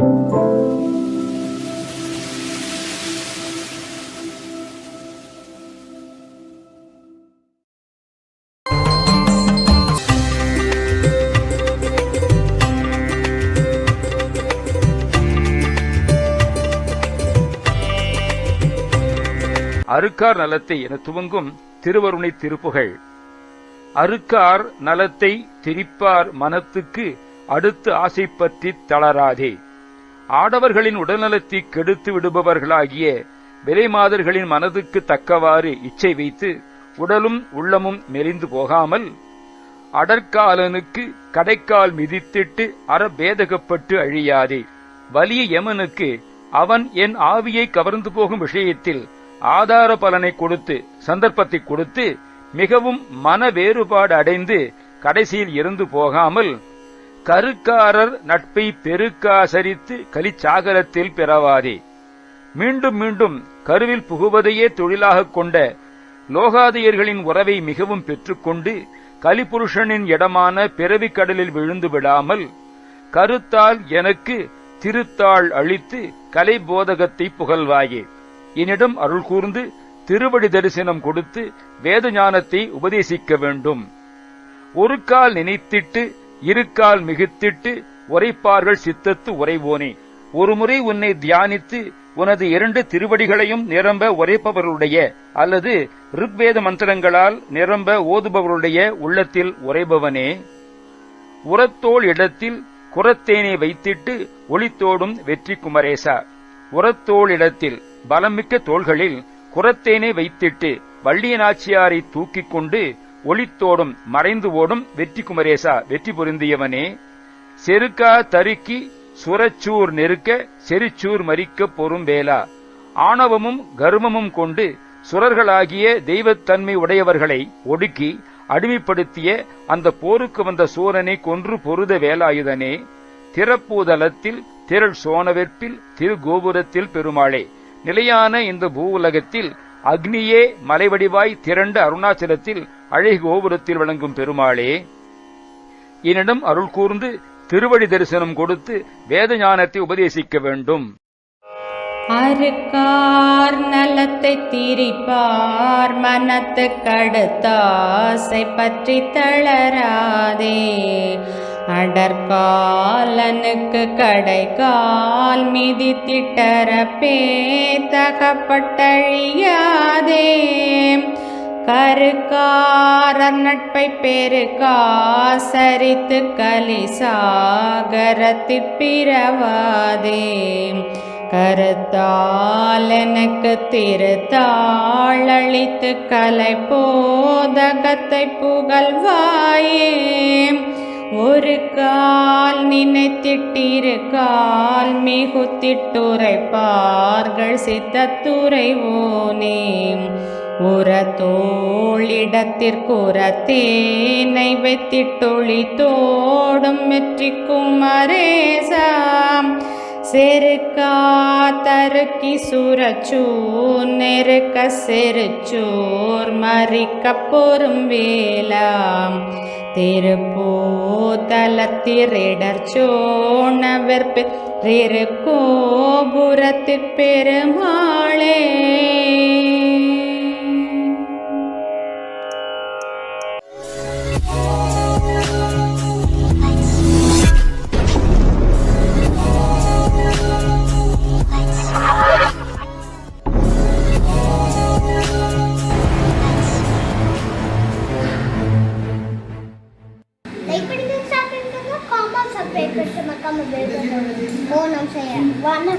அருக்கார் நலத்தை என துவங்கும் திருவருணை திருப்புகழ். அருக்கார் நலத்தை திரிப்பார் மனத்துக்கு அடுத்து ஆசை பற்றித் தளராதே. ஆடவர்களின் உடல்நலத்தை கெடுத்து விடுபவர்களாகிய விலைமாதர்களின் மனதுக்கு தக்கவாறு இச்சை வைத்து உடலும் உள்ளமும் மெலிந்து போகாமல், அடற்காலனுக்கு கடைக்கால் மிதித்திட்டு அறபேதகப்பட்டு அழியாதே. வலிய யமனுக்கு அவன் என் ஆவியை கவர்ந்து போகும் விஷயத்தில் ஆதார பலனை கொடுத்து சந்தர்ப்பத்தை கொடுத்து மிகவும் மன வேறுபாடு அடைந்து கடைசியில் இறந்து போகாமல், கருக்காரர் நட்பை பெருக்காசரித்து கலிச்சாகரத்தில் பிறவாதே. மீண்டும் மீண்டும் கருவில் புகுவதையே தொழிலாகக் கொண்ட லோகாதியர்களின் உறவை மிகவும் பெற்றுக்கொண்டு கலிபுருஷனின் இடமான பிறவிக் கடலில் விழுந்து விடாமல், கருத்தால் எனக்கு திருத்தாள் அளித்து கலை போதகத்தை புகழ்வாயே. என்னிடம் அருள் கூர்ந்து திருவடி தரிசனம் கொடுத்து வேத ஞானத்தை உபதேசிக்க வேண்டும். ஒரு கால் நினைத்திட்டு இருக்கால் மிகுத்திட்டு உரைப்பார்கள் சித்தத்து உரைவோனே. ஒருமுறை உன்னை தியானித்து உனது 2 திருவடிகளையும் நிரம்ப உரைப்பவர்களுடைய அல்லது ருக்வேத மந்திரங்களால் நிரம்ப ஓதுபவருடைய உள்ளத்தில் உரைபவனே, உரத்தோள் இடத்தில் குரத்தேனை வைத்திட்டு ஒளித்தோடும் வெற்றி குமரேசா. உரத்தோள் இடத்தில் பலமிக்க தோள்களில் குரத்தேனை வைத்திட்டு வள்ளிய நாச்சியாரை தூக்கிக் கொண்டு ஒளித்தோடும் மறைந்து ஓடும் வெற்றி குமரேசா, வெற்றி பொருந்தியவனே. செருக்கா தருக்கி சுரச்சூர் நெருக்க செரிச்சூர் மறிக்க பொறும் வேளா. ஆணவமும் கர்வமும் கொண்டு சுரர்களாகிய தெய்வத்தன்மை உடையவர்களை ஒடுக்கி அடிமைப்படுத்திய அந்த போருக்கு வந்த சூரனை கொன்று பொருத வேலாயுதனே. திறப்பூதலத்தில் திரள் சோனவெற்பில் திருகோபுரத்தில் பெருமாளே. நிலையான இந்த பூவுலகத்தில் அக்னியே மலைவடிவாய் திரண்ட அருணாச்சலத்தில் அழகு கோபுரத்தில் வழங்கும் பெருமாளே, என்னிடம் அருள் கூர்ந்து திருவடி தரிசனம் கொடுத்து வேத ஞானத்தை உபதேசிக்க வேண்டும். அருக்கார் நலத்தை திரிப்பார் மனத்து கடுத்தாசை பற்றி தளராதே. அடற்காலனுக்கு கடைக்கால் மிதித்திட்டர பேதகப்பட்டழியாதே. கருக்காரர் நட்பை பெருக்காசரித்து கலிசாகரத்திற் பிறவாதே. கருத்தால் எனக்கு திருத்தாள் அளித்து கலை போதகத்தை புகழ்வாயே. ஒரு கால் நினைத்திட்டிரு கால் மிகுத்திட்டுரைப்பார்கள் சித்தத்துரைவோனே. உரத்தோளிடத்திற்குரத்தேனை வைத்திட்டொளி தோடும் வெற்றி குமரேசா. செருக்கா தருக்கி சுரச்சூர் நெருக்க செருச்சூர் மறிக்க பொறும் வேலாம். திருப்பூதலத்திரிடர் சோணவெற்பிற் கோபுரத்திற் பெருமாளே. Subscribe करके मक्का में बेल बटन ऑन ऑन से वरना